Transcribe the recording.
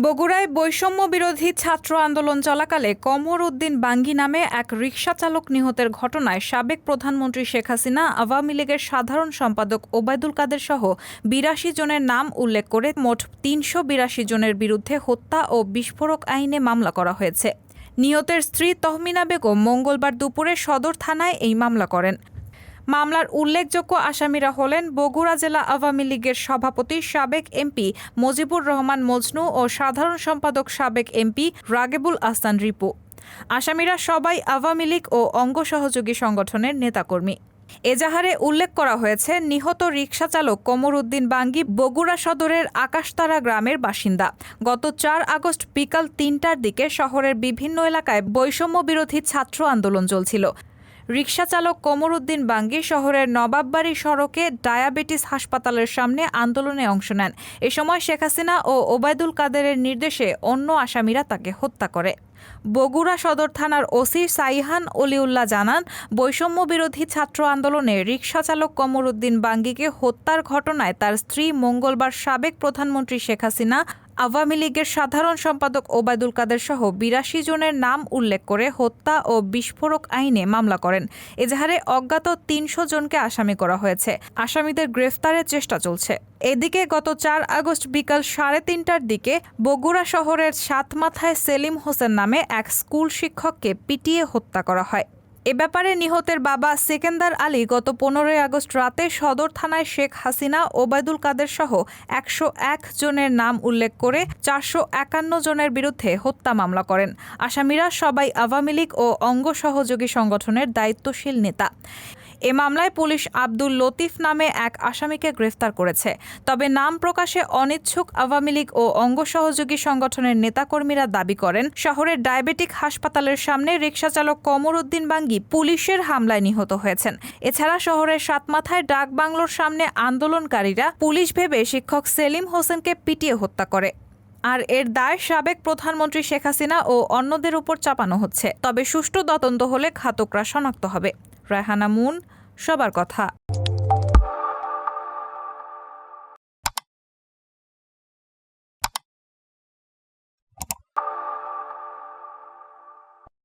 বগুড়ায় বৈষম্য বিরোধী ছাত্র আন্দোলন চলাকালে কমর উদ্দিন বাঙ্গি নামে এক রিকশা চালক নিহতের ঘটনায় সাবেক প্রধানমন্ত্রী শেখ হাসিনা আওয়ামী লীগের সাধারণ সম্পাদক ওবায়দুল কাদের সহ ৮২ জনের নাম উল্লেখ করে মোট ৩৮২ জনের বিরুদ্ধে হত্যা ও বিস্ফোরক আইনে মামলা করা হয়েছে। নিহতের স্ত্রী তহমিনা বেগম মঙ্গলবার দুপুরে সদর থানায় এই মামলা করেন। মামলার উল্লেখযোগ্য আসামিরা হলেন বগুড়া জেলা আওয়ামী লীগের সভাপতি সাবেক এমপি মজিবুর রহমান মজনু ও সাধারণ সম্পাদক সাবেক এমপি রাগেবুল আহসান রিপু। আসামিরা সবাই আওয়ামী লীগ ও অঙ্গ সহযোগী সংগঠনের নেতাকর্মী। এজাহারে উল্লেখ করা হয়েছে, নিহত রিকশা চালক কমর উদ্দিন বাঙ্গি বগুড়া সদরের আকাশতারা গ্রামের বাসিন্দা। গত ৪ আগস্ট বিকাল ৩টার দিকে শহরের বিভিন্ন এলাকায় বৈষম্য বিরোধী ছাত্র আন্দোলন চলছিল। রিকশা চালক কমর উদ্দিন বাঙ্গি শহরের নবাববাড়ি সড়কে ডায়াবেটিস হাসপাতালের সামনে আন্দোলনে অংশ নেন। এ সময় শেখ হাসিনা ও ওবায়দুল কাদেরের নির্দেশে অন্য আসামিরা তাকে হত্যা করে। বগুড়া সদর থানার ওসি সাইহান অলিউল্লাহ জানান, বৈষম্য বিরোধী ছাত্র আন্দোলনে রিকশা চালক কমর উদ্দিন বাঙ্গিকে হত্যার ঘটনায় তার স্ত্রী মঙ্গলবার সাবেক প্রধানমন্ত্রী শেখ হাসিনা, আওয়ামী লীগের সাধারণ সম্পাদক ওবায়দুল কাদের সহ ৮২ জনের নাম উল্লেখ করে হত্যা ও বিস্ফোরক আইনে মামলা করেন। এজাহারে অজ্ঞাত ৩০০ জনকে আসামি করা হয়েছে। আসামিদের গ্রেফতারের চেষ্টা চলছে। এদিকে গত ৪ আগস্ট বিকাল ৩:৩০টার দিকে বগুড়া শহরের সাতমাথায় সেলিম হোসেন নামে এক স্কুল শিক্ষককে পিটিয়ে হত্যা করা হয়। এ ব্যাপারে নিহতের বাবা সেকেন্দার আলী গত ১৫ আগস্ট রাতে সদর থানায় শেখ হাসিনা, ওবায়দুল কাদের সহ ১০১ জনের নাম উল্লেখ করে ৪৫১ জনের বিরুদ্ধে হত্যা মামলা করেন। আসামিরা সবাই আওয়ামী লীগ ও অঙ্গ সহযোগী সংগঠনের দায়িত্বশীল নেতা। এ মামলায় পুলিশ আব্দুল লতিফ নামে এক আসামিকে গ্রেফতার করেছে। তবে নাম প্রকাশে অনিচ্ছুক আওয়ামী লীগ ও অঙ্গ সহযোগী সংগঠনের নেতাকর্মীরা দাবি করেন, শহরের ডায়াবেটিক হাসপাতালের সামনে রিকশা চালক কমর উদ্দিন বাঙ্গি পুলিশের হামলায় নিহত হয়েছেন। এছাড়া শহরের সাতমাথায় ডাক বাংলোর সামনে আন্দোলনকারীরা পুলিশ ভেবে শিক্ষক সেলিম হোসেনকে পিটিয়ে হত্যা করে। আর এর দায় সাবেক প্রধানমন্ত্রী শেখ হাসিনা ও অন্যদের উপর চাপানো হচ্ছে। তবে সুষ্ঠু তদন্ত হলে ঘাতকরা শনাক্ত হবে। রায়হানা মুন, সবার কথা।